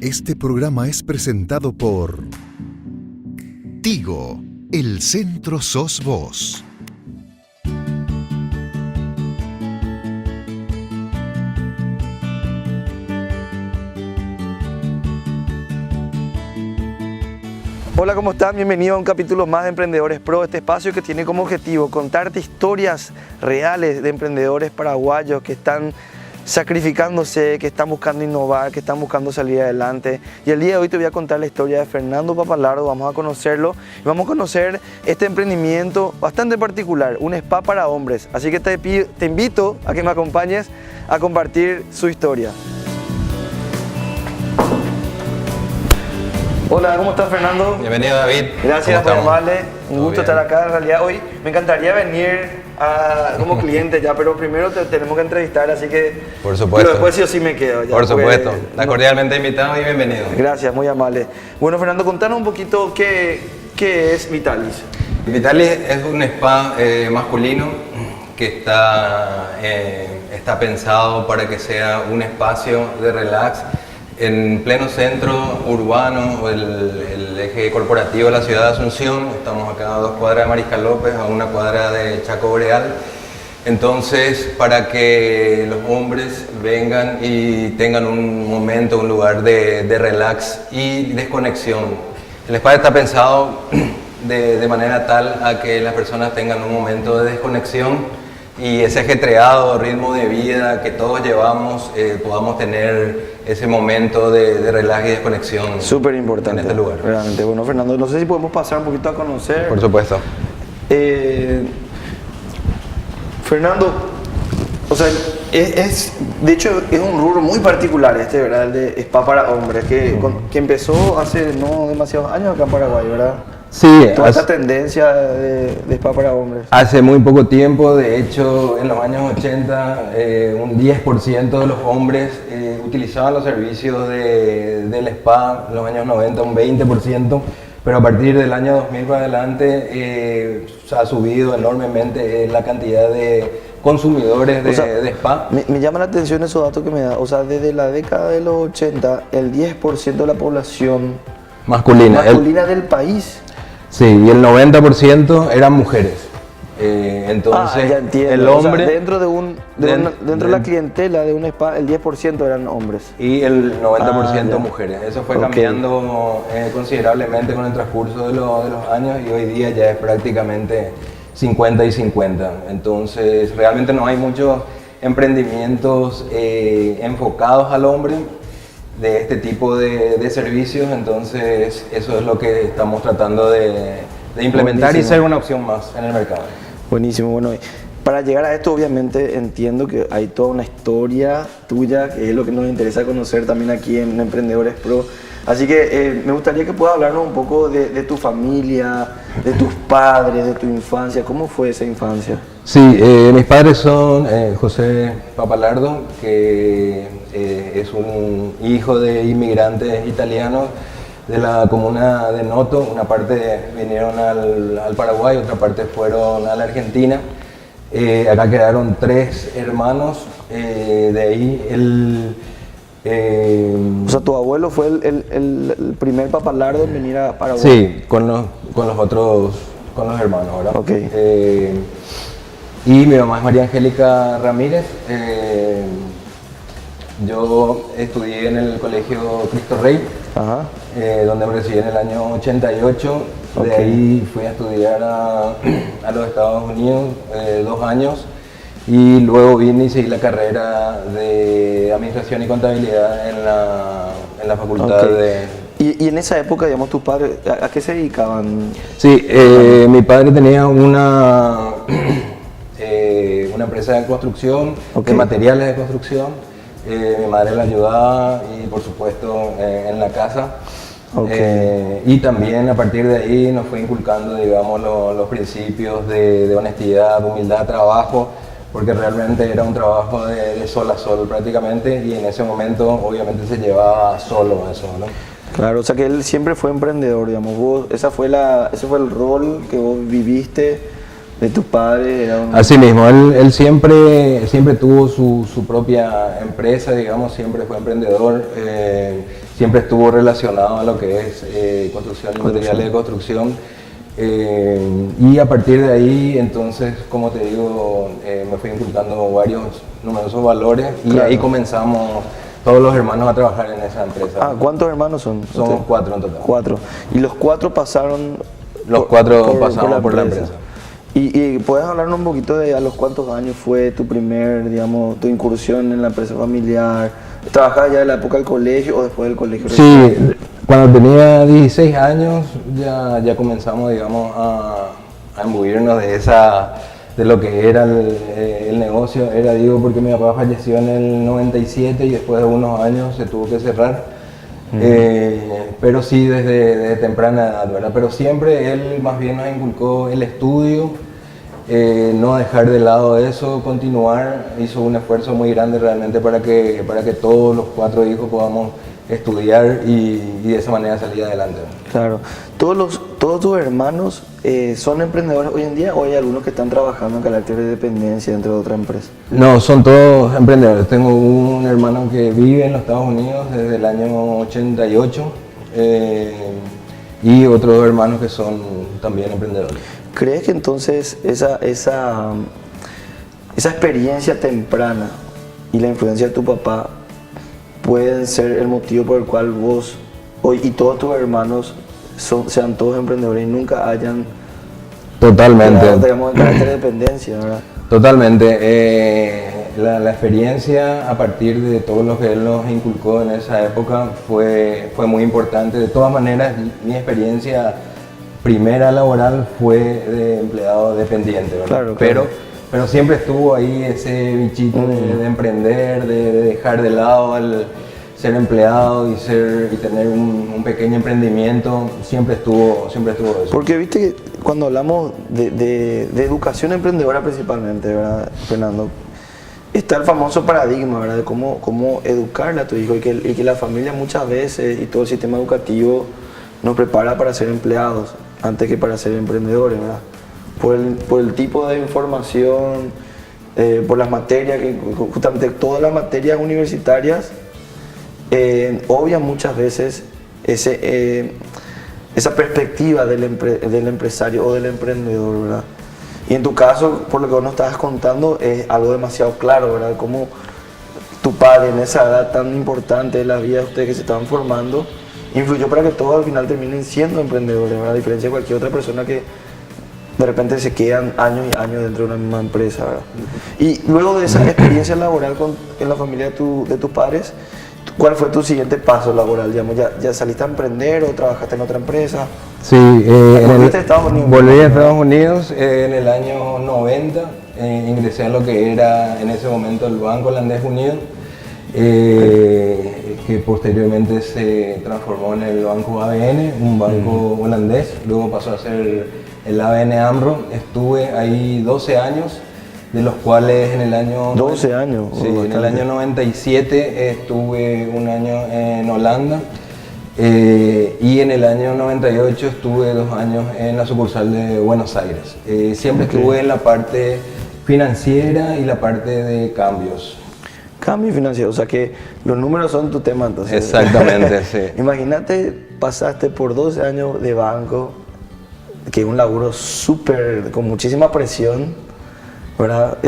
Este programa es presentado por Tigo, el centro sos vos. Hola, ¿cómo están? Bienvenido a un capítulo más de Emprendedores Pro, este espacio que tiene como objetivo contarte historias reales de emprendedores paraguayos que están sacrificándose, que están buscando innovar, que están buscando salir adelante. Y el día de hoy te voy a contar la historia de Fernando Papalardo, vamos a conocerlo y vamos a conocer este emprendimiento bastante particular, un spa para hombres. Así que te invito a que me acompañes a compartir su historia. Hola, ¿cómo estás, Fernando? Bienvenido, David. Gracias por llamarle. Un gusto bien. estar acá. En realidad hoy me encantaría venir como cliente ya, pero primero te tenemos que entrevistar, así que... Por supuesto. Pero después sí o sí me quedo. Ya, Por supuesto. porque, Está cordialmente invitado y bienvenido. Gracias, muy amable. Bueno, Fernando, contanos un poquito qué es Vitalis. Vitalis es un spa masculino que está pensado para que sea un espacio de relax en pleno centro urbano, el eje corporativo de la ciudad de Asunción. Estamos acá a 2 cuadras de Mariscal López, a 1 cuadra de Chaco Boreal. Entonces, para que los hombres vengan y tengan un momento, un lugar de relax y desconexión. El spa está pensado de manera tal a que las personas tengan un momento de desconexión y ese ajetreado ritmo de vida que todos llevamos, podamos tener ese momento de relax y desconexión. Súper importante. En este lugar. Realmente. Bueno, Fernando, no sé si podemos pasar un poquito a conocer. Por supuesto. Fernando, o sea, de hecho es un rubro muy particular este, ¿verdad? El de spa para hombres, que empezó hace no demasiados años acá en Paraguay, ¿verdad? Sí, Toda esta tendencia de spa para hombres. Hace muy poco tiempo, de hecho, en los años 80, un 10% de los hombres utilizaban los servicios del spa, en los años 90 un 20%, pero a partir del año 2000 para adelante ha subido enormemente la cantidad de consumidores de spa. Me llama la atención esos datos que me da, o sea, desde la década de los 80, el 10% de la población Masculina del país. Sí, y el 90% eran mujeres. Entonces, ya entiendo. el hombre... O sea, dentro de la clientela de un spa, el 10% eran hombres. Y el 90% ya. mujeres. Eso fue cambiando considerablemente con el transcurso de los años y hoy día ya es prácticamente 50 y 50. Entonces, realmente no hay muchos emprendimientos enfocados al hombre de este tipo de servicios, entonces eso es lo que estamos tratando de implementar. Buenísimo. Y ser una opción más en el mercado. Buenísimo, bueno, para llegar a esto obviamente entiendo que hay toda una historia tuya, que es lo que nos interesa conocer también aquí en Emprendedores Pro, así que me gustaría que puedas hablarnos un poco de tu familia, de tus padres, de tu infancia. ¿Cómo fue esa infancia? Sí, mis padres son José Papalardo, que es un hijo de inmigrantes italianos de la comuna de Noto. Una parte vinieron al Paraguay, otra parte fueron a la Argentina. Acá quedaron 3 hermanos, de ahí o sea, tu abuelo fue el primer Papalardo en venir a Paraguay. Sí, con los hermanos, ¿verdad? Okay. Y mi mamá es María Angélica Ramírez. Yo estudié en el colegio Cristo Rey, donde me recibí en el año 88. De ahí fui a estudiar a los Estados Unidos 2 años y luego vine y seguí la carrera de Administración y Contabilidad en la facultad de... Y en esa época, digamos, tus padres, ¿a qué se dedicaban? Sí, mi padre tenía una empresa de construcción, de materiales de construcción. Mi madre la ayudaba y por supuesto en la casa. Y también a partir de ahí nos fue inculcando, digamos, los principios de honestidad, humildad, trabajo, porque realmente era un trabajo de sol a sol prácticamente, y en ese momento obviamente se llevaba solo eso, ¿no? Claro, o sea que él siempre fue emprendedor, digamos, ese fue el rol que vos viviste de tus padres. Así mismo, él siempre tuvo su propia empresa, digamos, siempre fue emprendedor. siempre estuvo relacionado a lo que es construcción y materiales de construcción. Y a partir de ahí, entonces, como te digo, me fui inculcando numerosos valores y Claro. ahí comenzamos todos los hermanos a trabajar en esa empresa. Ah, ¿cuántos hermanos son? Somos ustedes? 4 en total. 4. Y los 4 pasaron... Los 4 pasamos por la empresa. ¿Y puedes hablarnos un poquito de a los cuántos años fue tu primer, digamos, tu incursión en la empresa familiar? ¿Trabajabas ya en la época del colegio o después del colegio? Sí, cuando tenía 16 años ya comenzamos, digamos, a imbuirnos de lo que era el negocio. Digo, porque mi papá falleció en el 97 y después de unos años se tuvo que cerrar. Pero sí desde temprana edad, ¿verdad? Pero siempre él más bien nos inculcó el estudio, no dejar de lado eso, continuar. Hizo un esfuerzo muy grande realmente para que todos los 4 hijos podamos estudiar y de esa manera salir adelante. Claro. ¿Todos tus hermanos son emprendedores hoy en día o hay algunos que están trabajando en carácter de dependencia dentro de otra empresa? No, son todos emprendedores. Tengo un hermano que vive en los Estados Unidos desde el año 88 y otros 2 hermanos que son también emprendedores. ¿Crees que entonces esa experiencia temprana y la influencia de tu papá pueden ser el motivo por el cual vos hoy y todos tus hermanos sean todos emprendedores y nunca hayan Totalmente. digamos, en carácter de dependencia, ¿verdad? Totalmente. La experiencia a partir de todo lo que él nos inculcó en esa época fue muy importante. De todas maneras, mi experiencia primera laboral fue de empleado dependiente, ¿verdad? Claro, claro. Pero siempre estuvo ahí ese bichito de emprender, de dejar de lado el ser empleado y tener un pequeño emprendimiento. Siempre estuvo eso. Porque viste que cuando hablamos de educación emprendedora principalmente, ¿verdad, Fernando? Está el famoso paradigma, ¿verdad? De cómo educarle a tu hijo y que la familia muchas veces y todo el sistema educativo nos prepara para ser empleados antes que para ser emprendedores, ¿verdad? Por el tipo de información, por las materias, justamente todas las materias universitarias obvian muchas veces esa perspectiva del empresario o del emprendedor, ¿verdad? Y en tu caso, por lo que vos nos estabas contando, es algo demasiado claro, ¿verdad? Cómo tu padre en esa edad tan importante de la vida de ustedes que se estaban formando, influyó para que todos al final terminen siendo emprendedores, ¿verdad? A diferencia de cualquier otra persona que de repente se quedan años y años dentro de una misma empresa, ¿verdad? Y luego de esa experiencia laboral en la familia de tus padres, ¿cuál fue tu siguiente paso laboral? Digamos, ¿ya saliste a emprender o trabajaste en otra empresa? Sí, ¿Volviste a Estados Unidos? Volví a Estados Unidos en el año 90, ingresé a lo que era en ese momento el Banco Holandés Unido, que posteriormente se transformó en el Banco ABN, un banco holandés, luego pasó a ser el ABN AMRO. Estuve ahí 12 años, de los cuales en el año... 12 años. Sí, en el año 97 estuve un año en Holanda y en el año 98 estuve 2 años en la sucursal de Buenos Aires. Siempre estuve en la parte financiera y la parte de cambios. Cambio financiero, o sea que los números son tu tema entonces. Exactamente, sí. Imagínate, pasaste por 12 años de banco, que es un laburo súper, con muchísima presión, ¿verdad?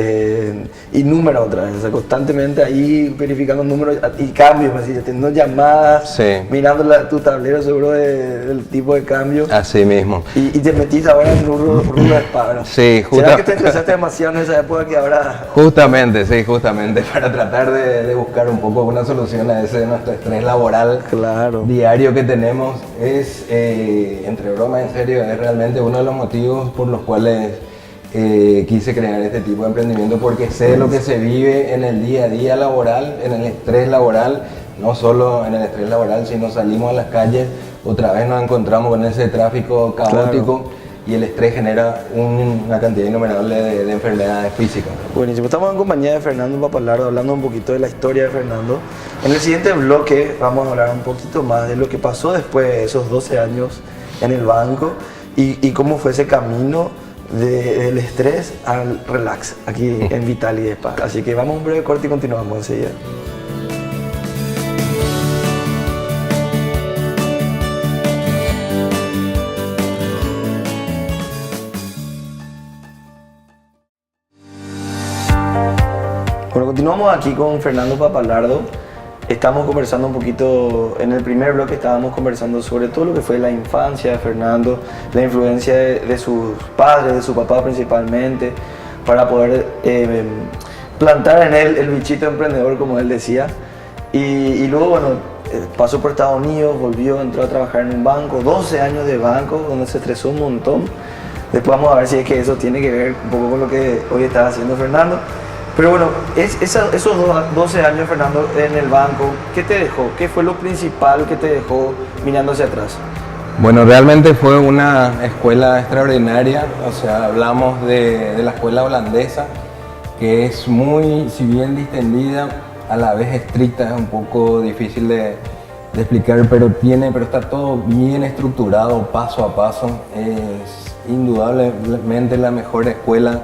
Y números otra vez, o sea, constantemente ahí verificando números y cambios, así, teniendo llamadas, Sí. mirando tu tablero seguro del tipo de cambio. Así mismo. Y te metiste ahora en rubro de spa, ¿verdad? Sí, ¿Será que te estresaste demasiado en esa época que ahora... Justamente, para tratar de buscar un poco una solución a ese nuestro estrés laboral Claro. diario que tenemos, es, entre bromas en serio, es realmente uno de los motivos por los cuales quise crear este tipo de emprendimiento, porque sé lo que se vive en el día a día laboral, en el estrés laboral, no solo en el estrés laboral, sino salimos a las calles, otra vez nos encontramos con ese tráfico caótico. Claro. Y el estrés genera una cantidad innumerable de enfermedades físicas. Buenísimo, estamos en compañía de Fernando Papalardo, hablando un poquito de la historia de Fernando. En el siguiente bloque vamos a hablar un poquito más de lo que pasó después de esos 12 años en el banco y cómo fue ese camino del estrés al relax aquí en Vitali Spa. Así que vamos a un breve corte y continuamos enseguida. Continuamos aquí con Fernando Papalardo. Estamos conversando un poquito, en el primer bloque estábamos conversando sobre todo lo que fue la infancia de Fernando, la influencia de sus padres, de su papá principalmente, para poder plantar en él el bichito emprendedor, como él decía. Y luego, bueno, pasó por Estados Unidos, volvió, entró a trabajar en un banco, 12 años de banco, donde se estresó un montón. Después vamos a ver si es que eso tiene que ver un poco con lo que hoy está haciendo Fernando. Pero bueno, esos 12 años, Fernando, en el banco, ¿qué te dejó? ¿Qué fue lo principal que te dejó mirando hacia atrás? Bueno, realmente fue una escuela extraordinaria, o sea, hablamos de la escuela holandesa, que es muy, si bien distendida, a la vez estricta, es un poco difícil de explicar, pero está todo bien estructurado, paso a paso. Es indudablemente la mejor escuela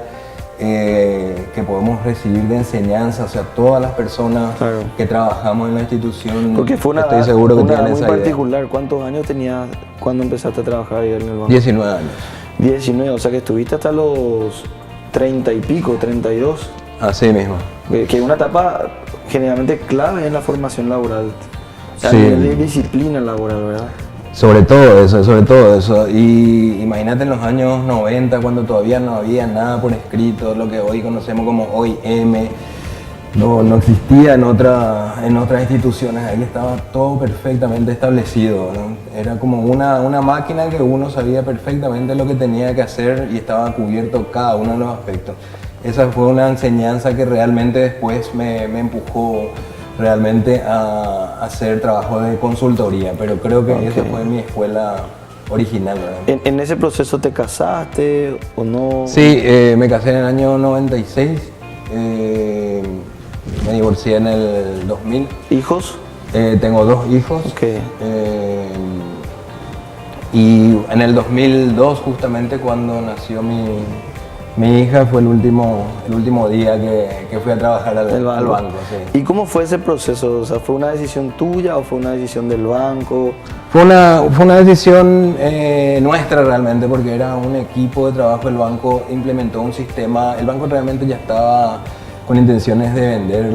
que podemos recibir de enseñanza, o sea, todas las personas que trabajamos en la institución. Porque fue estoy seguro que tienen muy esa particular. idea. ¿Cuántos años tenías cuando empezaste a trabajar ahí en el banco? 19 años. 19, o sea que estuviste hasta los 30 y pico, 32. Así mismo. Que es una etapa generalmente clave en la formación laboral. A Sí. nivel de disciplina laboral, ¿verdad? Sobre todo eso. Y imagínate en los años 90, cuando todavía no había nada por escrito, lo que hoy conocemos como OIM, no existía en otras instituciones, ahí estaba todo perfectamente establecido, ¿no? Era como una máquina que uno sabía perfectamente lo que tenía que hacer y estaba cubierto cada uno de los aspectos. Esa fue una enseñanza que realmente después me empujó realmente a hacer trabajo de consultoría, pero creo que esa fue mi escuela original, ¿verdad? ¿En ese proceso te casaste o no? Sí, me casé en el año 96, me divorcié en el 2000. ¿Hijos? Tengo 2 hijos. Ok. Y en el 2002, justamente cuando nació mi hija, fue el último día que fui a trabajar al banco. Sí. ¿Y cómo fue ese proceso? O sea, ¿fue una decisión tuya o fue una decisión del banco? Fue una decisión nuestra realmente, porque era un equipo de trabajo. El banco implementó un sistema. El banco realmente ya estaba con intenciones de vender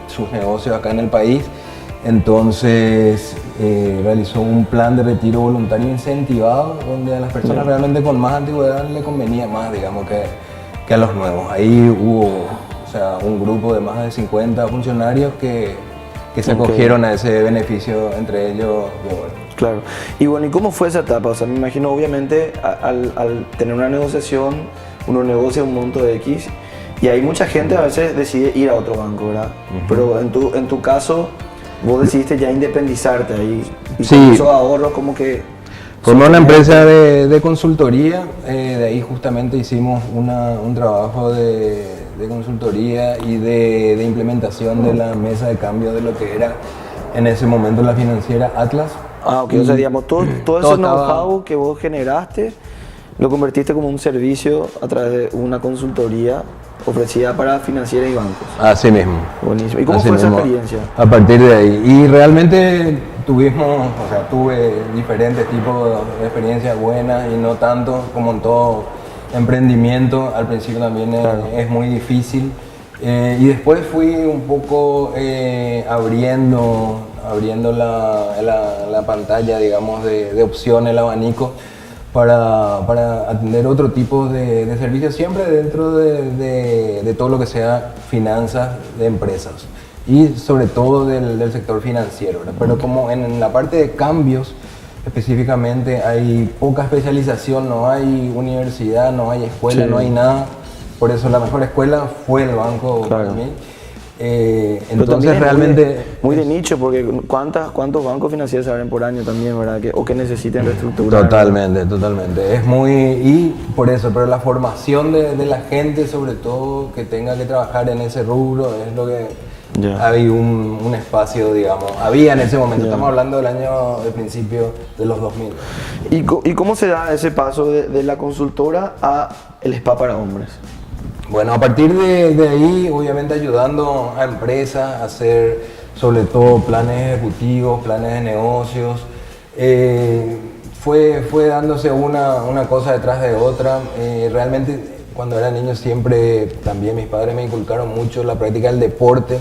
sus negocios acá en el país. Entonces realizó un plan de retiro voluntario incentivado, donde a las personas realmente con más antigüedad le convenía más, digamos, que a los nuevos. Ahí hubo, o sea, un grupo de más de 50 funcionarios que se acogieron a ese beneficio, entre ellos yo. Claro. Y bueno, ¿y cómo fue esa etapa? O sea, me imagino, obviamente, al tener una negociación, uno negocia un monto de X, y hay mucha gente a veces decide ir a otro banco, ¿verdad? Pero en tu caso, vos decidiste ya independizarte ahí, y Sí. con esos ahorros como que... Formé una empresa de consultoría, de ahí justamente hicimos un trabajo de consultoría y de implementación de la mesa de cambio de lo que era en ese momento la financiera Atlas. Ah, ok, o sea, digamos, todo ese todo know-how que vos generaste, lo convertiste como un servicio a través de una consultoría ofrecida para financieras y bancos. Así mismo. Buenísimo. ¿Y cómo Así fue esa mismo, experiencia? A partir de ahí. Y realmente tuve diferentes tipos de experiencias buenas y no tanto, como en todo emprendimiento. Al principio también es muy difícil. Y después fui un poco abriendo la pantalla, digamos, de opciones, el abanico, para atender otro tipo de servicios, siempre dentro de todo lo que sea finanzas de empresas y sobre todo del sector financiero, ¿verdad? Pero como en la parte de cambios específicamente hay poca especialización, no hay universidad, no hay escuela, Sí. no hay nada, por eso la mejor escuela fue el banco para mí. Pero Entonces también es realmente... muy de nicho, porque ¿cuántos bancos financieros se abren por año también, verdad? O que necesiten reestructurar. Totalmente. Es muy... Y por eso, pero la formación de la gente, sobre todo, que tenga que trabajar en ese rubro, es lo que... Ya. Hay un espacio, digamos, había en ese momento, Ya. estamos hablando del año de principio de los 2000. ¿Y cómo se da ese paso de la consultora a el spa para hombres? Bueno, a partir de ahí, obviamente ayudando a empresas a hacer sobre todo planes ejecutivos, planes de negocios, fue dándose una cosa detrás de otra. Realmente cuando era niño siempre también mis padres me inculcaron mucho la práctica del deporte,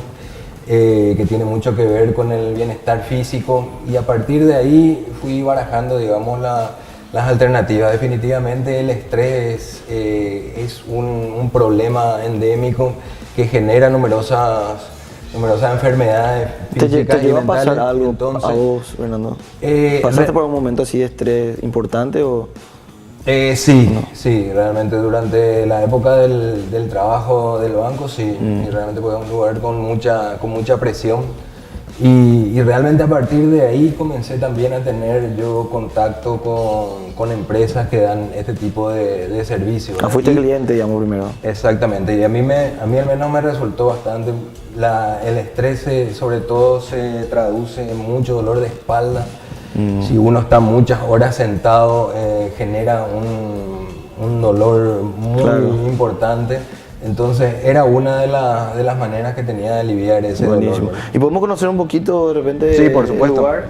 que tiene mucho que ver con el bienestar físico, y a partir de ahí fui barajando, digamos, las alternativas. Definitivamente el estrés es un problema endémico que genera numerosas enfermedades físicas ¿Te y lleva a mentales. pasar algo Entonces, a vos, Fernando? ¿Pasaste por un momento así de estrés importante o...? Sí, realmente durante la época del trabajo del banco, sí, y realmente podíamos jugar con mucha presión. Y realmente a partir de ahí comencé también a tener yo contacto con empresas que dan este tipo de servicios. Fuiste cliente, digamos, primero. Exactamente, y a mí al menos me resultó bastante. El estrés sobre todo se traduce en mucho dolor de espalda. Si uno está muchas horas sentado, genera un dolor muy importante. Entonces era una de las maneras que tenía de aliviar ese Buenísimo. dolor. ¿Y podemos conocer un poquito de repente Sí, por supuesto. el lugar?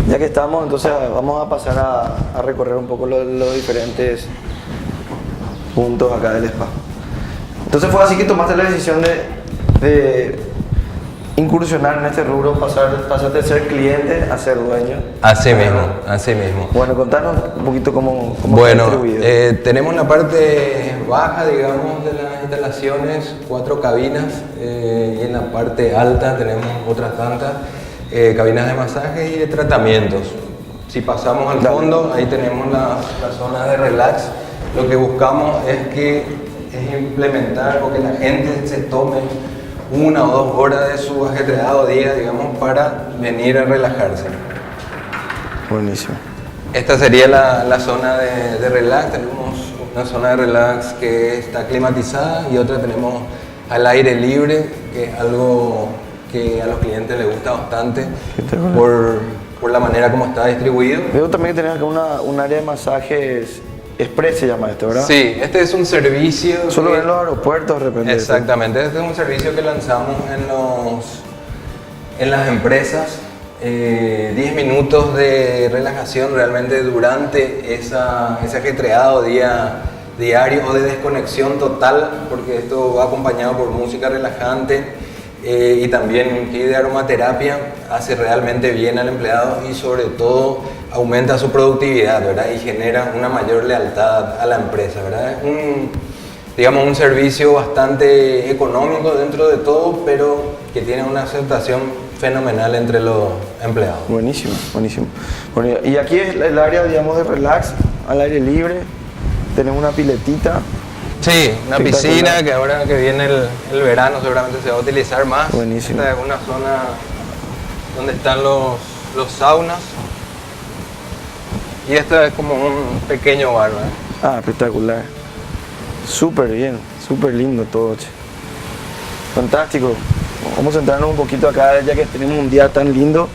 Ya que estamos, entonces vamos a pasar a recorrer un poco los diferentes puntos acá del spa. Entonces fue así que tomaste la decisión de incursionar en este rubro, pasaste de ser cliente a ser dueño. Así mismo. Bueno, contanos un poquito cómo Bueno, está distribuido. tenemos la parte baja, digamos, de las instalaciones, 4 cabinas, y en la parte alta tenemos otras tantas cabinas de masaje y de tratamientos. Si pasamos al fondo, ahí tenemos la zona de relax. Lo que buscamos es implementar o que la gente se tome 1 o 2 horas de su ajetreado día, digamos, para venir a relajarse. Buenísimo. Esta sería la zona de relax. Tenemos una zona de relax que está climatizada y otra tenemos al aire libre, que es algo que a los clientes les gusta bastante por la manera como está distribuido. Veo también que tenés acá un área de masajes express, se llama esto, ¿verdad? Sí, este es un servicio. Solo en los aeropuertos de repente. Exactamente, este es un servicio que lanzamos en las empresas. 10 minutos de relajación realmente durante ese ajetreado día diario o de desconexión total, porque esto va acompañado por música relajante y también un kit de aromaterapia. Hace realmente bien al empleado y sobre todo aumenta su productividad, ¿verdad? Y genera una mayor lealtad a la empresa, ¿verdad? Es un servicio bastante económico dentro de todo, pero que tiene una aceptación fenomenal entre los empleados. Buenísimo. Bueno, y aquí es el área, digamos, de relax, al aire libre. Tenemos una piletita. Sí, una piscina que ahora que viene el verano seguramente se va a utilizar más. Buenísimo. Esta es una zona donde están los saunas. Y esta es como un pequeño bar, ¿verdad? Espectacular. Súper bien, súper lindo todo, che. Fantástico. Vamos a centrarnos un poquito acá, ya que tenemos un día tan lindo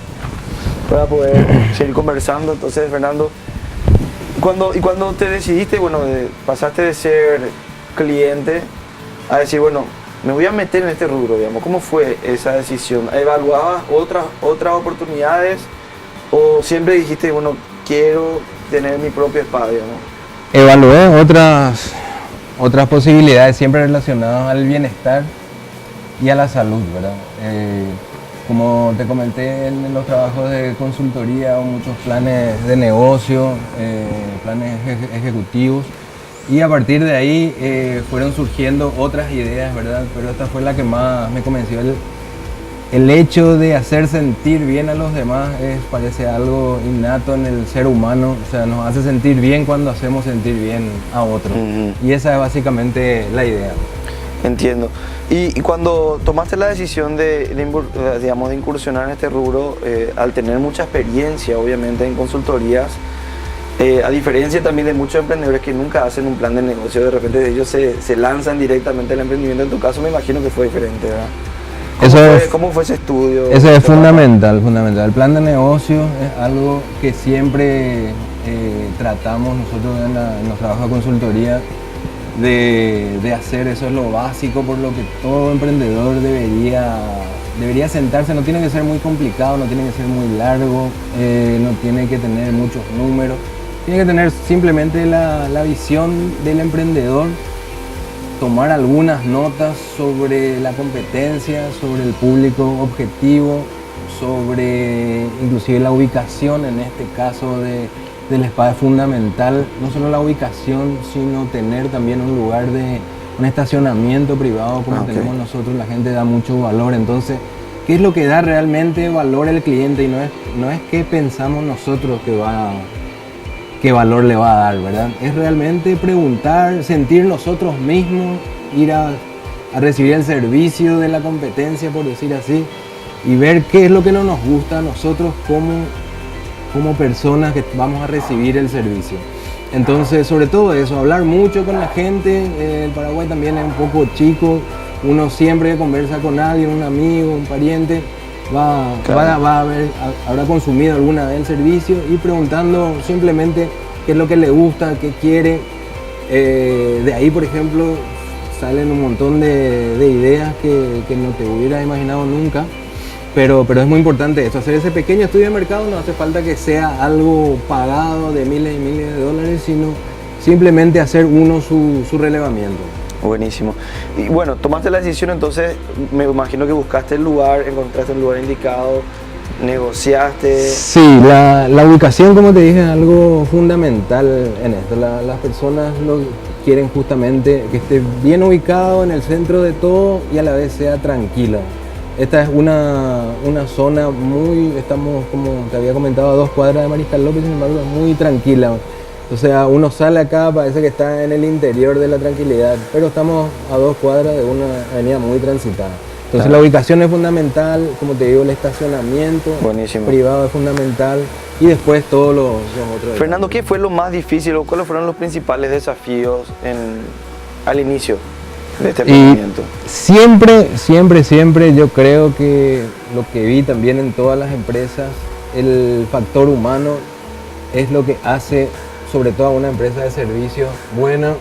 para poder seguir conversando. Entonces, Fernando, cuando te decidiste, pasaste de ser cliente a decir, me voy a meter en este rubro, digamos, ¿cómo fue esa decisión? ¿Evaluabas otras oportunidades o siempre dijiste, quiero tener mi propio spa, digamos? Evalué otras posibilidades siempre relacionadas al bienestar y a la salud, ¿verdad? Como te comenté en los trabajos de consultoría, muchos planes de negocio, planes ejecutivos, y a partir de ahí fueron surgiendo otras ideas, ¿verdad? Pero esta fue la que más me convenció. El hecho de hacer sentir bien a los demás parece algo innato en el ser humano, o sea, nos hace sentir bien cuando hacemos sentir bien a otros. Y esa es básicamente la idea. Entiendo. Y cuando tomaste la decisión de incursionar en este rubro, al tener mucha experiencia, obviamente, en consultorías, a diferencia también de muchos emprendedores que nunca hacen un plan de negocio, de repente ellos se lanzan directamente al emprendimiento. En tu caso me imagino que fue diferente, ¿verdad? ¿Cómo fue ese estudio? Eso es fundamental. El plan de negocio es algo que siempre tratamos nosotros en los trabajos de consultoría de hacer. Eso es lo básico por lo que todo emprendedor debería sentarse. No tiene que ser muy complicado, no tiene que ser muy largo, no tiene que tener muchos números. Tiene que tener simplemente la visión del emprendedor tomar algunas notas sobre la competencia, sobre el público objetivo, sobre inclusive la ubicación, en este caso del spa es fundamental, no solo la ubicación, sino tener también un lugar de un estacionamiento privado como tenemos nosotros, la gente da mucho valor. Entonces, ¿qué es lo que da realmente valor al cliente? Y no es qué pensamos nosotros qué valor le va a dar, ¿verdad? Es realmente preguntar, sentir nosotros mismos, ir a recibir el servicio de la competencia, por decir así, y ver qué es lo que no nos gusta a nosotros como personas que vamos a recibir el servicio. Entonces, sobre todo eso, hablar mucho con la gente. El Paraguay también es un poco chico, uno siempre que conversa con alguien, un amigo, un pariente, habrá consumido alguna vez el servicio y preguntando simplemente qué es lo que le gusta, qué quiere. De ahí, por ejemplo, salen un montón de ideas que no te hubieras imaginado nunca. Pero es muy importante esto, hacer ese pequeño estudio de mercado. No hace falta que sea algo pagado de miles y miles de dólares, sino simplemente hacer uno su relevamiento. Buenísimo. Y bueno, tomaste la decisión, entonces me imagino que buscaste el lugar, encontraste el lugar indicado, negociaste. Sí, la ubicación, como te dije, es algo fundamental en esto. Las personas quieren justamente que esté bien ubicado en el centro de todo y a la vez sea tranquila. Esta es una zona estamos, como te había comentado, a 2 cuadras de Mariscal López, sin embargo, muy tranquila. O sea, uno sale acá, parece que está en el interior de la tranquilidad, pero estamos a 2 cuadras de una avenida muy transitada. Entonces la ubicación es fundamental, como te digo, el estacionamiento privado es fundamental y después todos los otros. Fernando, ¿qué fue lo más difícil o cuáles fueron los principales desafíos al inicio de este emprendimiento? Siempre yo creo que lo que vi también en todas las empresas, el factor humano es lo que hace sobre todo a una empresa de servicios buena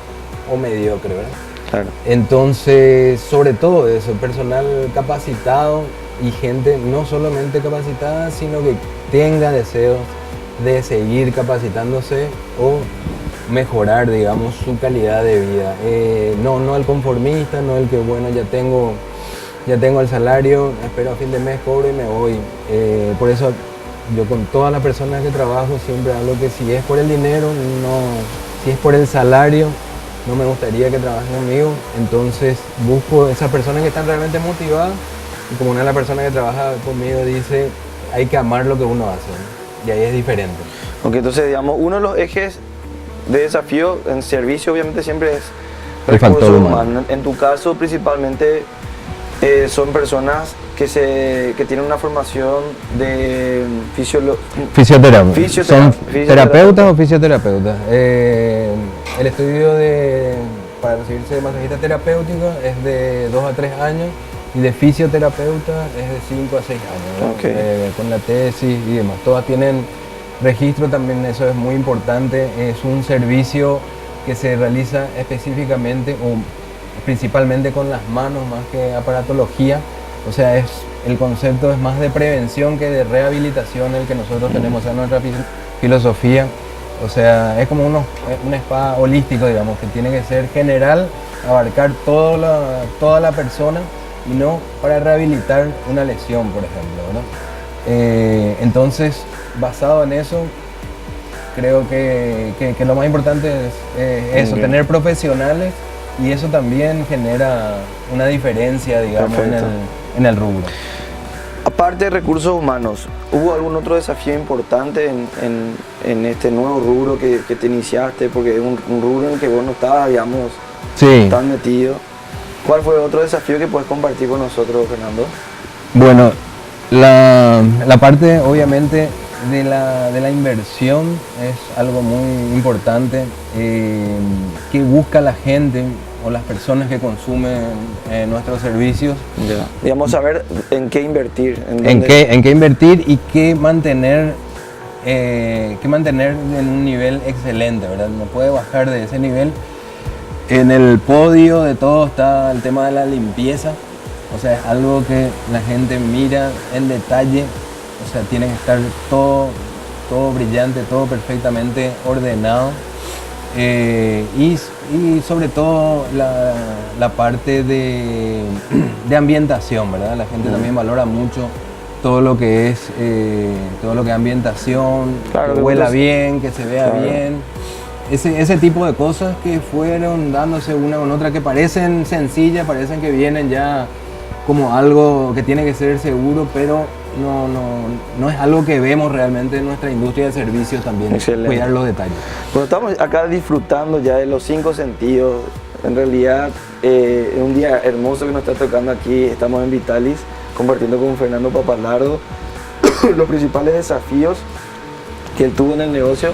o mediocre, ¿verdad? Claro. Entonces, sobre todo eso, personal capacitado y gente no solamente capacitada, sino que tenga deseos de seguir capacitándose o mejorar, digamos, su calidad de vida. No el conformista, no el que, bueno, ya tengo el salario, espero a fin de mes, cobro y me voy. Por eso yo con todas las personas que trabajo siempre hablo que si es por el dinero, si es por el salario, no me gustaría que trabajen conmigo. Entonces busco esas personas que están realmente motivadas y como una de las personas que trabaja conmigo dice, hay que amar lo que uno hace, ¿no? Y ahí es diferente. Ok, entonces digamos, uno de los ejes de desafío en servicio obviamente siempre es el factor humano. En tu caso principalmente son personas que tienen una formación de fisioterapia. ¿Son terapeutas o fisioterapeutas? El estudio para recibirse de masajista terapéutico es de 2 a 3 años y de fisioterapeuta es de 5 a 6 años, ¿no? Con la tesis y demás. Todas tienen registro también, eso es muy importante. Es un servicio que se realiza específicamente o principalmente con las manos más que aparatología. O sea, el concepto es más de prevención que de rehabilitación el que nosotros tenemos en nuestra filosofía. O sea, es como un spa holístico, digamos, que tiene que ser general, abarcar toda la persona y no para rehabilitar una lesión, por ejemplo, ¿no? Entonces, basado en eso, creo que lo más importante es eso, tener profesionales, y eso también genera una diferencia, digamos, en el rubro. Aparte de recursos humanos, ¿hubo algún otro desafío importante en este nuevo rubro que te iniciaste? Porque es un rubro en el que vos no estabas, digamos, tan metido. ¿Cuál fue otro desafío que puedes compartir con nosotros, Fernando? Bueno, la parte obviamente de la inversión es algo muy importante. Que busca la gente o las personas que consumen nuestros servicios. Digamos, saber en qué invertir. En qué invertir y qué mantener en un nivel excelente, ¿verdad? No puede bajar de ese nivel. En el podio de todo está el tema de la limpieza. O sea, es algo que la gente mira en detalle. O sea, tiene que estar todo brillante, todo perfectamente ordenado. Y sobre todo la parte de ambientación, ¿verdad? La gente también valora mucho todo lo que es ambientación, Claro, que huela bien, que se vea bien. Ese tipo de cosas que fueron dándose una con otra, que parecen sencillas, parecen que vienen ya como algo que tiene que ser seguro, pero no es algo que vemos realmente en nuestra industria de servicios también. Excelente. Cuidar los detalles. Bueno, estamos acá disfrutando ya de los 5 sentidos. En realidad, es un día hermoso que nos está tocando aquí. Estamos en Vitalis, compartiendo con Fernando Papalardo los principales desafíos que él tuvo en el negocio.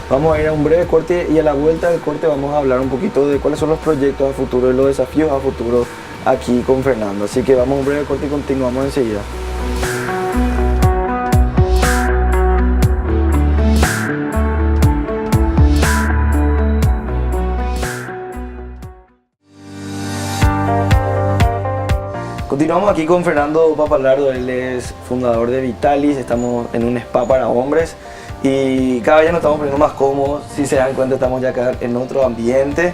Vamos a ir a un breve corte y a la vuelta del corte vamos a hablar un poquito de cuáles son los proyectos a futuro y los desafíos a futuro aquí con Fernando. Así que vamos a un breve corte y continuamos enseguida. Continuamos aquí con Fernando Papalardo, él es fundador de Vitalis, estamos en un spa para hombres y cada vez nos estamos poniendo más cómodos. Si se dan cuenta, estamos ya acá en otro ambiente,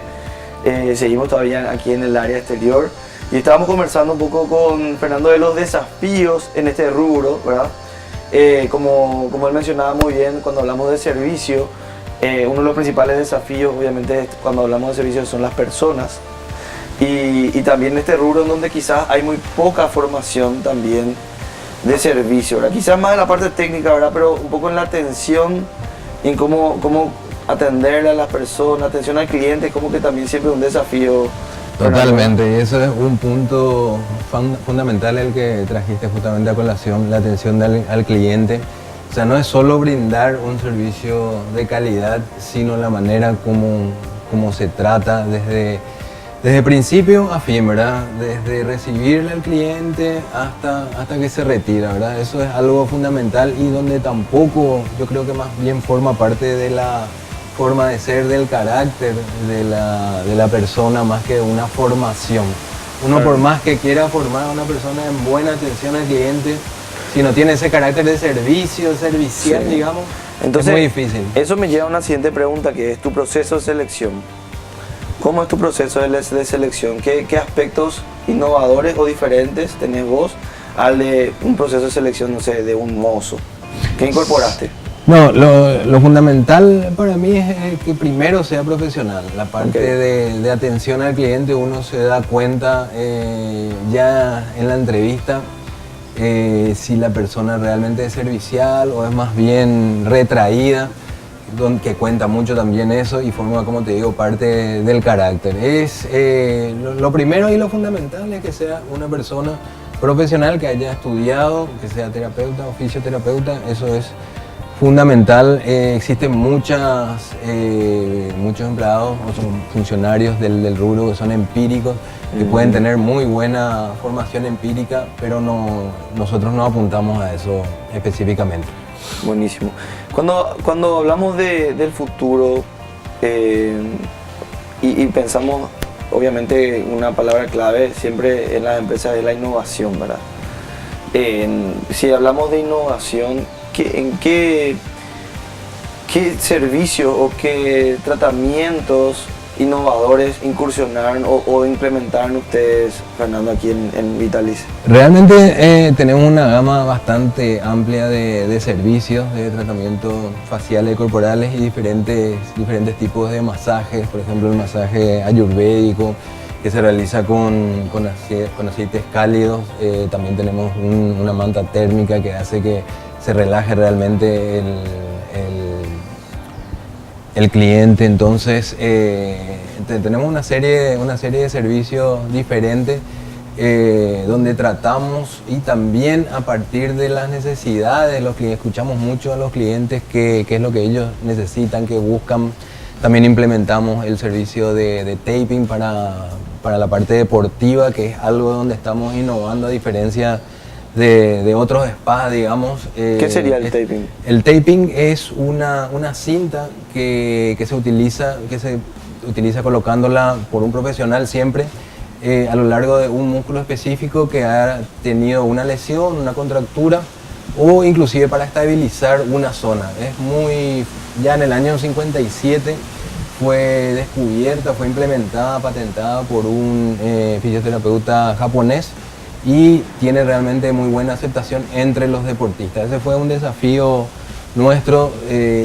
seguimos todavía aquí en el área exterior y estábamos conversando un poco con Fernando de los desafíos en este rubro, ¿verdad? Como él mencionaba muy bien, cuando hablamos de servicio, uno de los principales desafíos obviamente cuando hablamos de servicio son las personas. Y también este rubro en donde quizás hay muy poca formación también de servicio, ¿verdad? Quizás más en la parte técnica, ¿verdad? Pero un poco en la atención, en cómo atender a las personas, atención al cliente, como que también siempre es un desafío. Totalmente, y eso es un punto fundamental el que trajiste justamente a colación, la atención al cliente. O sea, no es solo brindar un servicio de calidad, sino la manera como se trata desde principio a fin, ¿verdad? Desde recibirle al cliente hasta que se retira, ¿verdad? Eso es algo fundamental y donde tampoco, yo creo que más bien forma parte de la forma de ser, del carácter de la persona, más que una formación. Uno Claro. por más que quiera formar a una persona en buena atención al cliente, si no tiene ese carácter de servicio, servicial, Sí. digamos, Entonces, es muy difícil. Eso me lleva a una siguiente pregunta, que es tu proceso de selección. ¿Cómo es tu proceso de selección? ¿Qué aspectos innovadores o diferentes tenés vos al de un proceso de selección, no sé, de un mozo? ¿Qué incorporaste? No, lo fundamental para mí es que primero sea profesional. La parte Ok. de atención al cliente, uno se da cuenta ya en la entrevista si la persona realmente es servicial o es más bien retraída, que cuenta mucho también eso y forma, como te digo, parte del carácter. Lo primero y lo fundamental es que sea una persona profesional que haya estudiado, que sea terapeuta o fisioterapeuta, eso es fundamental. Existen muchos empleados o son funcionarios del rubro que son empíricos, que pueden tener muy buena formación empírica, pero nosotros no apuntamos a eso específicamente. Buenísimo. Cuando hablamos del futuro y pensamos, obviamente, una palabra clave siempre en las empresas es la innovación, ¿verdad? Si hablamos de innovación, ¿en qué servicios o qué tratamientos innovadores incursionaron o implementaron ustedes, Fernando, aquí en Vitalis? Realmente tenemos una gama bastante amplia de servicios de tratamiento faciales y corporales y diferentes tipos de masajes, por ejemplo el masaje ayurvédico que se realiza con aceites cálidos. También tenemos una manta térmica que hace que se relaje realmente el cliente. Entonces tenemos una serie de servicios diferentes donde tratamos y también a partir de las necesidades de los clientes, escuchamos mucho a los clientes qué es lo que ellos necesitan, que buscan. También implementamos el servicio de taping para la parte deportiva, que es algo donde estamos innovando a diferencia de otros spas, digamos. ¿Qué sería el taping? El taping es una cinta que se utiliza colocándola por un profesional siempre a lo largo de un músculo específico que ha tenido una lesión, una contractura o inclusive para estabilizar una zona. Ya en el año 57 fue descubierta, fue implementada, patentada por un fisioterapeuta japonés y tiene realmente muy buena aceptación entre los deportistas. Ese fue un desafío nuestro,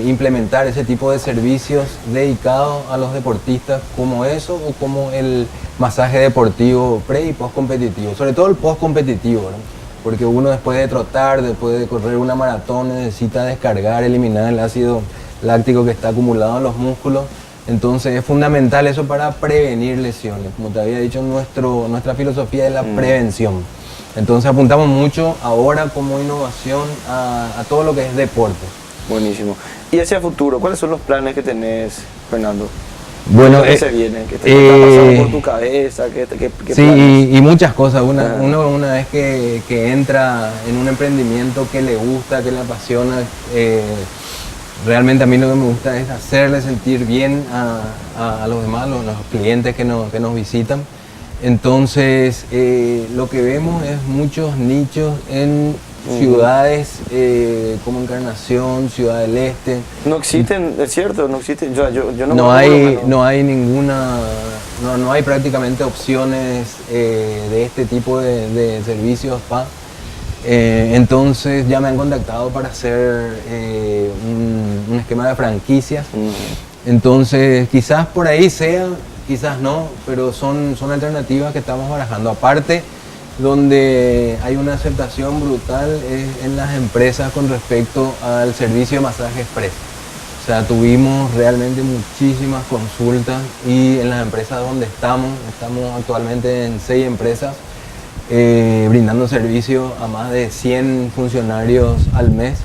implementar ese tipo de servicios dedicados a los deportistas como eso o como el masaje deportivo pre y post competitivo, sobre todo el post competitivo, ¿no? Porque uno después de trotar, después de correr una maratón necesita descargar, eliminar el ácido láctico que está acumulado en los músculos. Entonces es fundamental eso para prevenir lesiones. Como te había dicho, nuestra filosofía es la prevención. Entonces apuntamos mucho ahora como innovación a todo lo que es deporte. Buenísimo. Y hacia futuro, ¿cuáles son los planes que tenés, Fernando? Bueno, ¿Qué se viene? ¿Qué está pasando por tu cabeza? ¿Qué sí, planes? y muchas cosas. Uno una vez que entra en un emprendimiento que le gusta, que le apasiona, realmente a mí lo que me gusta es hacerle sentir bien a los demás, los clientes que nos visitan. Entonces, lo que vemos es muchos nichos en ciudades como Encarnación, Ciudad del Este. No existen, es cierto, no existen. Yo No hay ninguna, no hay prácticamente opciones de este tipo de servicios spa. Entonces ya me han contactado para hacer un esquema de franquicias. Entonces quizás por ahí sea, quizás no, pero son alternativas que estamos barajando. Aparte, donde hay una aceptación brutal es en las empresas con respecto al servicio de masaje express. O sea, tuvimos realmente muchísimas consultas y en las empresas donde estamos actualmente en 6 empresas, brindando servicio a más de 100 funcionarios al mes.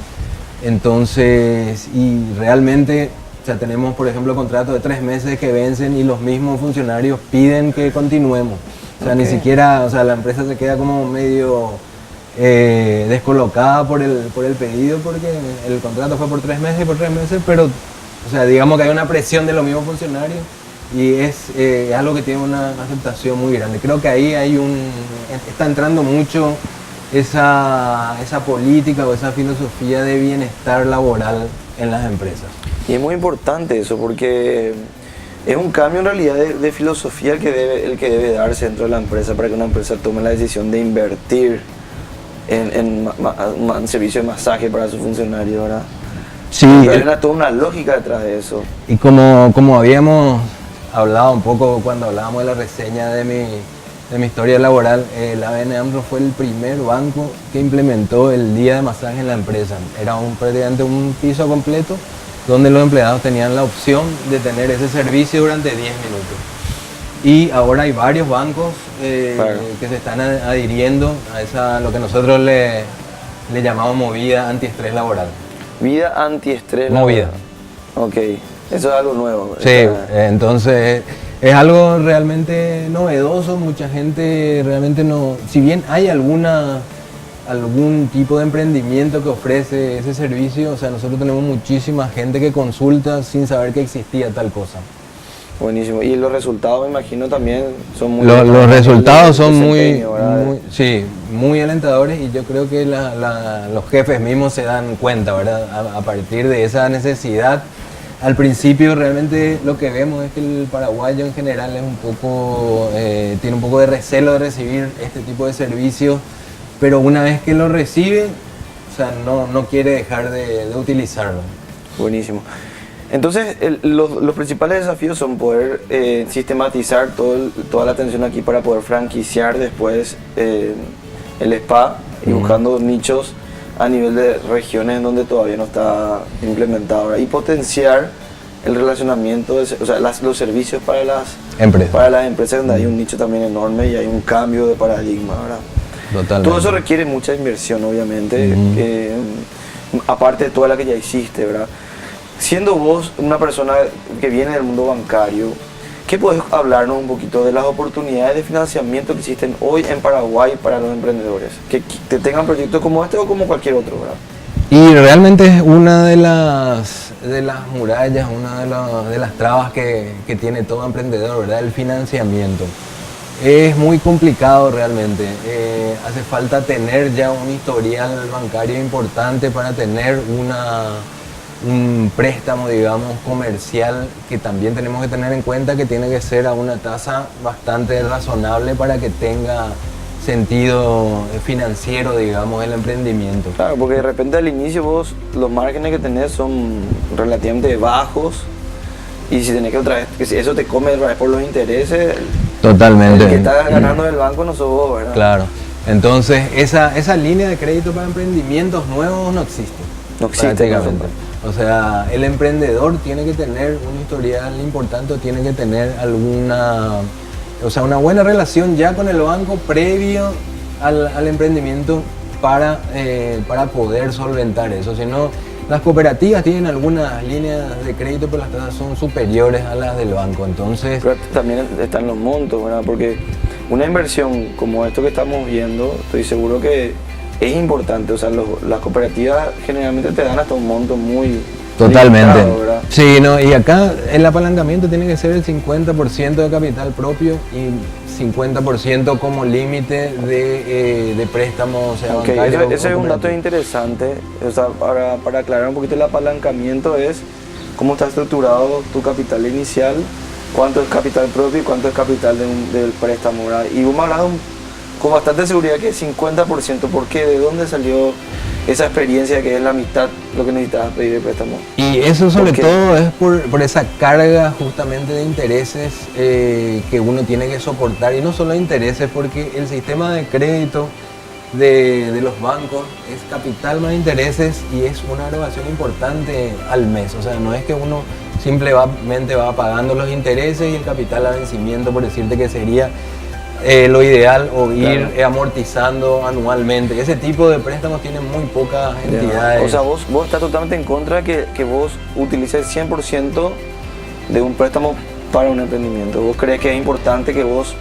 Entonces, y realmente, o sea, tenemos por ejemplo contratos de 3 meses que vencen y los mismos funcionarios piden que continuemos. O sea, ni siquiera, o sea, la empresa se queda como medio descolocada por el pedido porque el contrato fue por 3 meses y por 3 meses, pero, o sea, digamos que hay una presión de los mismos funcionarios y es algo que tiene una aceptación muy grande. Creo que ahí está entrando mucho esa política o esa filosofía de bienestar laboral en las empresas. Y es muy importante eso porque es un cambio en realidad de filosofía el que debe darse dentro de la empresa para que una empresa tome la decisión de invertir en servicio de masaje para su funcionario, ¿verdad? Sí. Hay toda una lógica detrás de eso. Y como habíamos hablado un poco cuando hablábamos de la reseña de mi historia laboral, la ABN AMRO fue el primer banco que implementó el día de masaje en la empresa. Era prácticamente un piso completo donde los empleados tenían la opción de tener ese servicio durante 10 minutos. Y ahora hay varios bancos que se están adhiriendo a lo que nosotros le llamamos movida antiestrés laboral. Vida antiestrés Movida. Ok, eso es algo nuevo. Sí, entonces es algo realmente novedoso. Mucha gente realmente no, si bien hay algún tipo de emprendimiento que ofrece ese servicio, o sea, nosotros tenemos muchísima gente que consulta sin saber que existía tal cosa. Buenísimo. Y los resultados, me imagino, también son muy... Los resultados son muy alentadores y yo creo que los jefes mismos se dan cuenta, ¿verdad? A partir de esa necesidad. Al principio realmente lo que vemos es que el paraguayo en general es tiene un poco de recelo de recibir este tipo de servicios, pero una vez que lo recibe, o sea, no quiere dejar de utilizarlo. Buenísimo. Entonces, los principales desafíos son poder sistematizar toda la atención aquí para poder franquiciar después el spa y buscando nichos a nivel de regiones donde todavía no está implementado, ¿verdad? Y potenciar el relacionamiento, o sea, los servicios para las empresas donde hay un nicho también enorme y hay un cambio de paradigma, ¿verdad? Totalmente. Todo eso requiere mucha inversión, obviamente, aparte de toda la que ya hiciste, ¿verdad? Siendo vos una persona que viene del mundo bancario, ¿qué podés hablarnos un poquito de las oportunidades de financiamiento que existen hoy en Paraguay para los emprendedores? Que tengan proyectos como este o como cualquier otro, ¿verdad? Y realmente es una de las murallas, una de las trabas que tiene todo emprendedor, ¿verdad? El financiamiento. Es muy complicado realmente. Hace falta tener ya un historial bancario importante para tener un préstamo, digamos, comercial, que también tenemos que tener en cuenta que tiene que ser a una tasa bastante razonable para que tenga sentido financiero, digamos, el emprendimiento. Claro, porque de repente al inicio vos los márgenes que tenés son relativamente bajos y si tenés que otra vez, que si eso te come otra vez por los intereses, Totalmente. el que está ganando del banco no sos vos, ¿verdad? Claro. Entonces, esa línea de crédito para emprendimientos nuevos no existe. No existe, Prácticamente. O sea, el emprendedor tiene que tener un historial importante, tiene que tener una buena relación ya con el banco previo al emprendimiento para poder solventar eso. Si no, las cooperativas tienen algunas líneas de crédito, pero las tasas son superiores a las del banco. Entonces, Pero también están los montos, ¿verdad? Porque una inversión como esto que estamos viendo, estoy seguro que es importante. O sea, las cooperativas generalmente te dan hasta un monto muy totalmente. limitado, ¿verdad? Sí, no, y acá el apalancamiento tiene que ser el 50% de capital propio y 50% como límite de préstamo, o sea, Ok, bancario. ese es un dato cooperativo. interesante. O sea, para aclarar un poquito el apalancamiento es cómo está estructurado tu capital inicial, cuánto es capital propio y cuánto es capital del préstamo, ¿verdad? Y vos me hablas con bastante seguridad que es 50%. ¿Por qué? ¿De dónde salió esa experiencia que es la mitad lo que necesitabas pedir de préstamo? Y eso sobre Porque- todo es por esa carga justamente de intereses que uno tiene que soportar, y no solo intereses, porque el sistema de crédito de los bancos es capital más intereses y es una erogación importante al mes. O sea, no es que uno simplemente va pagando los intereses y el capital a vencimiento, por decirte que sería lo ideal, o ir Claro. amortizando anualmente. Ese tipo de préstamos tienen muy pocas entidades. O sea, vos estás totalmente en contra que vos utilices 100% de un préstamo para un emprendimiento. ¿Vos crees que es importante que vos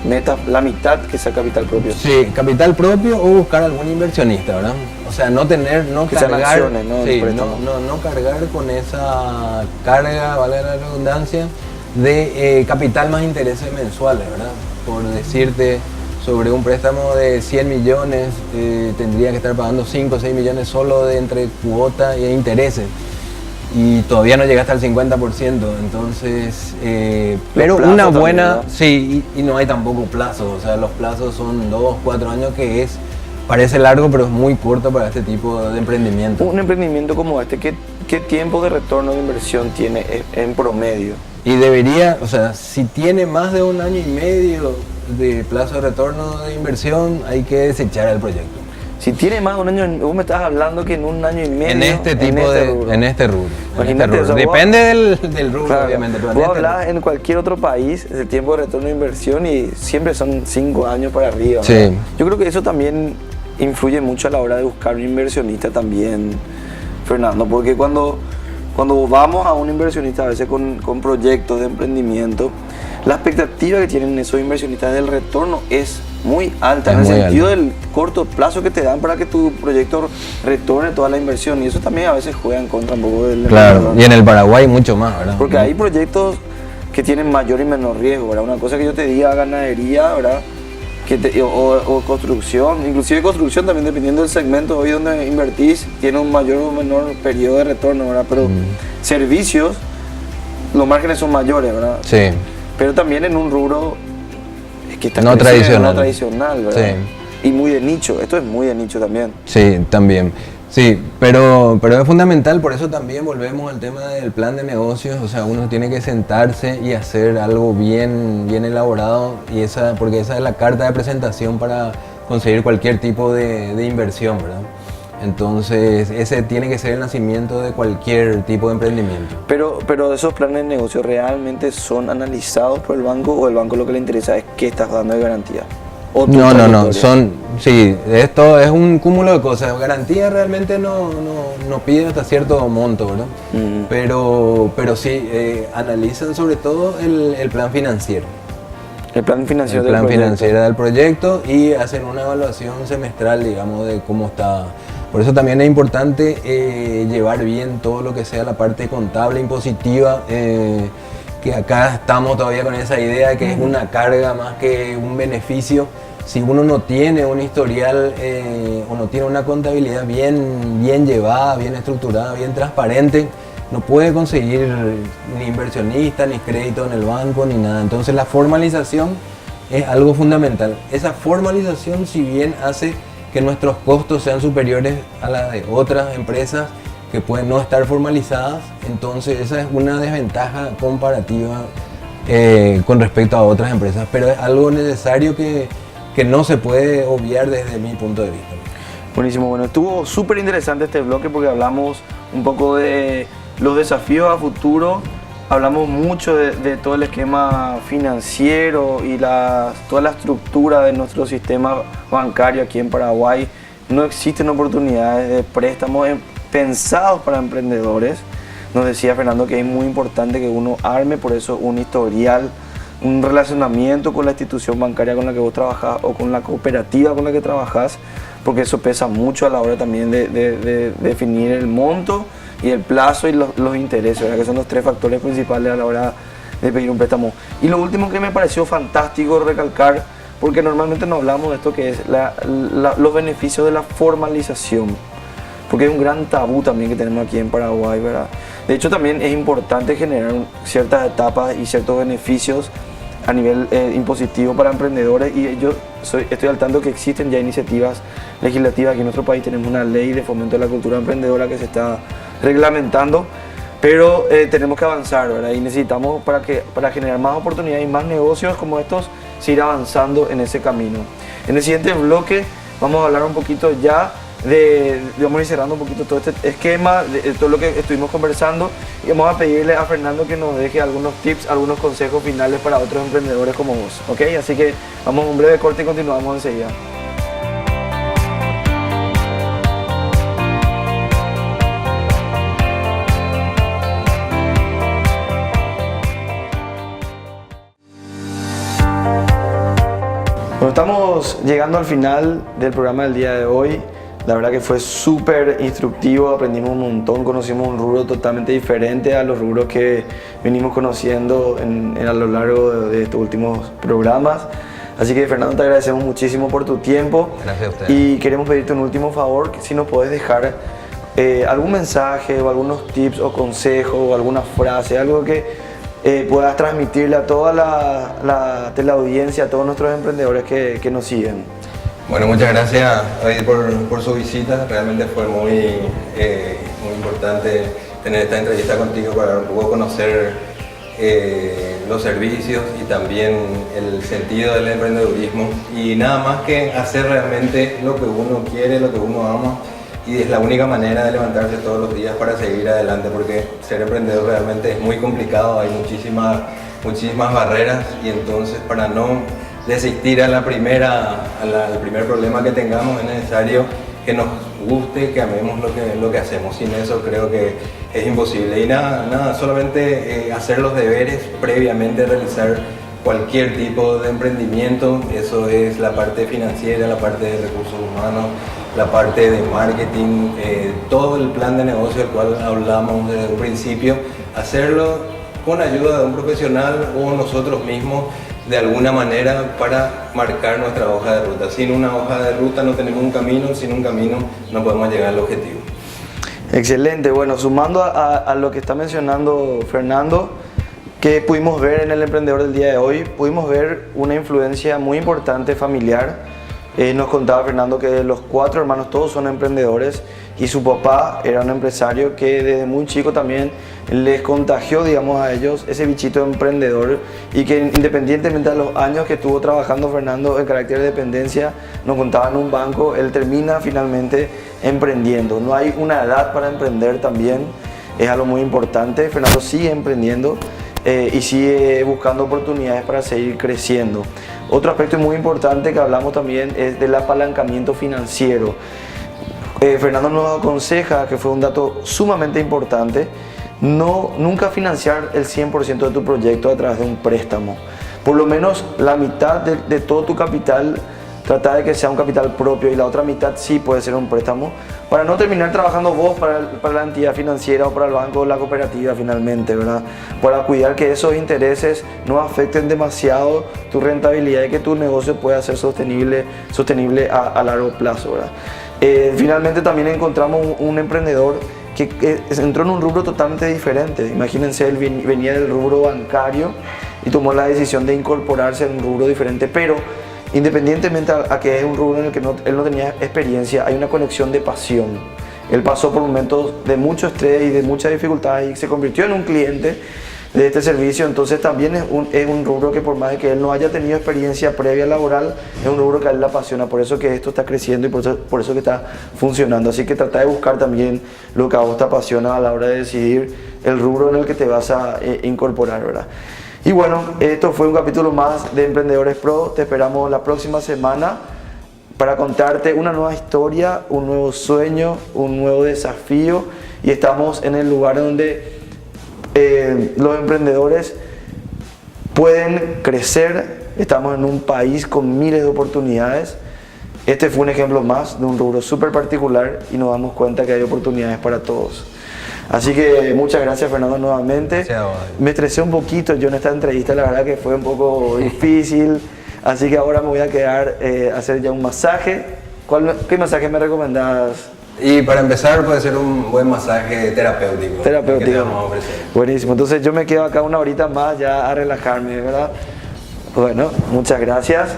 metas la mitad que sea capital propio? Sí, capital propio o buscar algún inversionista, ¿verdad? O sea, no Que sean cargar, acciones, ¿no? sí, El préstamo. no cargar con esa carga, vale la redundancia, de capital más intereses mensuales, ¿verdad? Por decirte, sobre un préstamo de 100 millones, tendría que estar pagando 5 o 6 millones solo de entre cuota e intereses. Y todavía no llegaste al 50%, entonces, pero plazos una también, buena, ¿verdad? sí, y no hay tampoco plazos, o sea, los plazos son 2, 4 años, que parece largo, pero es muy corto para este tipo de emprendimiento. Un emprendimiento como este, ¿qué tiempo de retorno de inversión tiene en promedio? Y debería, o sea, si tiene más de 1 año y medio de plazo de retorno de inversión, hay que desechar el proyecto. Si tiene más de un año, vos me estás hablando que en un año y medio. En este tipo rubro. en este rubro. Imagínate, o sea, vos- Depende del rubro, Claro, obviamente. Pero en vos este hablás en cualquier otro país del tiempo de retorno de inversión y siempre son 5 años para arriba. Sí. ¿verdad? Yo creo que eso también influye mucho a la hora de buscar un inversionista también, Fernando, porque cuando vamos a un inversionista, a veces con proyectos de emprendimiento, la expectativa que tienen esos inversionistas del retorno es muy alta, Es en el muy sentido alta. del corto plazo que te dan para que tu proyecto retorne toda la inversión, y eso también a veces juega en contra un poco del Claro, emprendedor. y en el Paraguay mucho más, ¿verdad? Porque hay proyectos que tienen mayor y menor riesgo, ¿verdad? Una cosa que yo te diga ganadería, ¿verdad? O construcción, inclusive construcción también dependiendo del segmento hoy donde invertís, tiene un mayor o menor periodo de retorno, ¿verdad? Pero servicios, los márgenes son mayores, ¿verdad? Sí. Pero también en un rubro que está No creciendo, tradicional. no tradicional, ¿verdad? Y muy de nicho, esto es muy de nicho también. Sí, también. Sí, pero es fundamental, por eso también volvemos al tema del plan de negocios. O sea, uno tiene que sentarse y hacer algo bien elaborado, porque esa es la carta de presentación para conseguir cualquier tipo de inversión, ¿verdad? Entonces, ese tiene que ser el nacimiento de cualquier tipo de emprendimiento. Pero esos planes de negocio realmente son analizados por el banco, o el banco lo que le interesa es qué estás dando de garantía. O tu No, trayectoria. sí, esto es un cúmulo de cosas. Garantía realmente no piden hasta cierto monto, ¿verdad? Pero sí, analizan sobre todo el plan financiero. El plan financiero El del plan proyecto. financiero del proyecto, y hacen una evaluación semestral, digamos, de cómo está. Por eso también es importante llevar bien todo lo que sea la parte contable, impositiva, que acá estamos todavía con esa idea de que es una carga más que un beneficio, si uno no tiene un historial o no tiene una contabilidad bien llevada, bien estructurada, bien transparente, no puede conseguir ni inversionista, ni crédito en el banco, ni nada. Entonces la formalización es algo fundamental. Esa formalización, si bien hace que nuestros costos sean superiores a la de otras empresas que pueden no estar formalizadas, entonces esa es una desventaja comparativa con respecto a otras empresas, pero es algo necesario que no se puede obviar desde mi punto de vista. Buenísimo, bueno, estuvo súper interesante este bloque porque hablamos un poco de los desafíos a futuro, hablamos mucho de todo el esquema financiero y toda la estructura de nuestro sistema bancario aquí en Paraguay. No existen oportunidades de préstamos pensados para emprendedores. Nos decía Fernando que es muy importante que uno arme por eso un historial, un relacionamiento con la institución bancaria con la que vos trabajás o con la cooperativa con la que trabajás, porque eso pesa mucho a la hora también de definir el monto y el plazo y los intereses, ¿verdad? Que son los tres factores principales a la hora de pedir un préstamo. Y lo último que me pareció fantástico recalcar, porque normalmente no hablamos de esto, que es los beneficios de la formalización, porque es un gran tabú también que tenemos aquí en Paraguay, ¿verdad? De hecho, también es importante generar ciertas etapas y ciertos beneficios a nivel impositivo para emprendedores, y yo estoy al tanto que existen ya iniciativas legislativas. Aquí en nuestro país tenemos una ley de fomento de la cultura emprendedora que se está reglamentando, pero tenemos que avanzar, ¿verdad? Y necesitamos para generar más oportunidades y más negocios como estos, seguir avanzando en ese camino. En el siguiente bloque vamos a hablar un poquito ya vamos a ir cerrando un poquito todo este esquema, de todo lo que estuvimos conversando, y vamos a pedirle a Fernando que nos deje algunos tips, algunos consejos finales para otros emprendedores como vos, ¿ok? Así que vamos a un breve corte y continuamos enseguida. Bueno, estamos llegando al final del programa del día de hoy. La verdad que fue súper instructivo, aprendimos un montón, conocimos un rubro totalmente diferente a los rubros que venimos conociendo a lo largo de estos últimos programas. Así que Fernando, te agradecemos muchísimo por tu tiempo. Gracias a usted. Y queremos pedirte un último favor, que si nos podés dejar algún mensaje o algunos tips o consejos o alguna frase, algo que puedas transmitirle a toda la audiencia, a todos nuestros emprendedores que nos siguen. Bueno, muchas gracias por su visita. Realmente fue muy importante tener esta entrevista contigo para luego conocer los servicios y también el sentido del emprendedurismo. Y nada más que hacer realmente lo que uno quiere, lo que uno ama. Y es la única manera de levantarse todos los días para seguir adelante, porque ser emprendedor realmente es muy complicado, hay muchísimas barreras, y entonces para no desistir al primer problema que tengamos es necesario que nos guste, que amemos lo que hacemos. Sin eso creo que es imposible. Y nada, solamente hacer los deberes previamente, realizar cualquier tipo de emprendimiento. Eso es la parte financiera, la parte de recursos humanos, la parte de marketing, todo el plan de negocio del cual hablamos desde un principio, hacerlo con ayuda de un profesional o nosotros mismos de alguna manera para marcar nuestra hoja de ruta. Sin una hoja de ruta no tenemos un camino, sin un camino no podemos llegar al objetivo. Excelente, bueno, sumando a lo que está mencionando Fernando, que pudimos ver en el emprendedor del día de hoy, pudimos ver una influencia muy importante familiar. Nos contaba Fernando que los 4 hermanos todos son emprendedores y su papá era un empresario que desde muy chico también les contagió, digamos, a ellos ese bichito emprendedor, y que independientemente de los años que estuvo trabajando Fernando en carácter de dependencia, nos contaba en un banco, él termina finalmente emprendiendo. No hay una edad para emprender también, es algo muy importante. Fernando sigue emprendiendo y sigue buscando oportunidades para seguir creciendo. Otro aspecto muy importante que hablamos también es del apalancamiento financiero. Fernando nos aconseja, que fue un dato sumamente importante, nunca financiar el 100% de tu proyecto a través de un préstamo. Por lo menos la mitad de todo tu capital trata de que sea un capital propio y la otra mitad sí puede ser un préstamo, para no terminar trabajando vos para la entidad financiera o para el banco o la cooperativa finalmente, ¿verdad? Para cuidar que esos intereses no afecten demasiado tu rentabilidad y que tu negocio pueda ser sostenible a largo plazo, ¿verdad? Finalmente también encontramos un emprendedor que entró en un rubro totalmente diferente. Imagínense, él venía del rubro bancario y tomó la decisión de incorporarse en un rubro diferente, pero independientemente a que es un rubro en el que él no tenía experiencia, hay una conexión de pasión. Él pasó por momentos de mucho estrés y de mucha dificultad y se convirtió en un cliente de este servicio. Entonces también es un rubro que, por más de que él no haya tenido experiencia previa laboral, es un rubro que a él le apasiona. Por eso que esto está creciendo y por eso que está funcionando. Así que trata de buscar también lo que a vos te apasiona a la hora de decidir el rubro en el que te vas a incorporar, ¿verdad? Y bueno, esto fue un capítulo más de Emprendedores Pro. Te esperamos la próxima semana para contarte una nueva historia, un nuevo sueño, un nuevo desafío. Y estamos en el lugar donde los emprendedores pueden crecer. Estamos en un país con miles de oportunidades. Este fue un ejemplo más de un rubro súper particular y nos damos cuenta que hay oportunidades para todos. Así que muchas gracias, Fernando, nuevamente. Me estresé un poquito yo en esta entrevista, la verdad que fue un poco difícil. Así que ahora me voy a quedar a hacer ya un masaje. ¿Qué masaje me recomendás? Y para empezar puede ser un buen masaje terapéutico. Terapéutico. Que te vamos a ofrecer. Buenísimo. Entonces yo me quedo acá una horita más ya a relajarme, ¿verdad? Bueno, muchas gracias.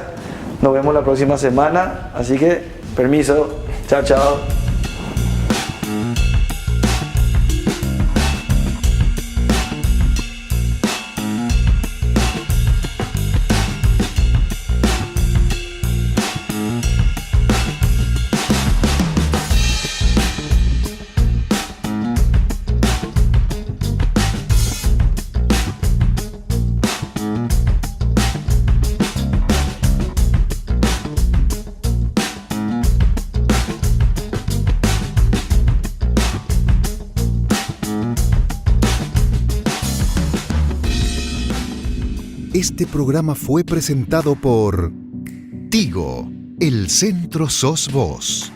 Nos vemos la próxima semana. Así que, permiso. Chao, chao. Este programa fue presentado por Tigo, el centro sos vos.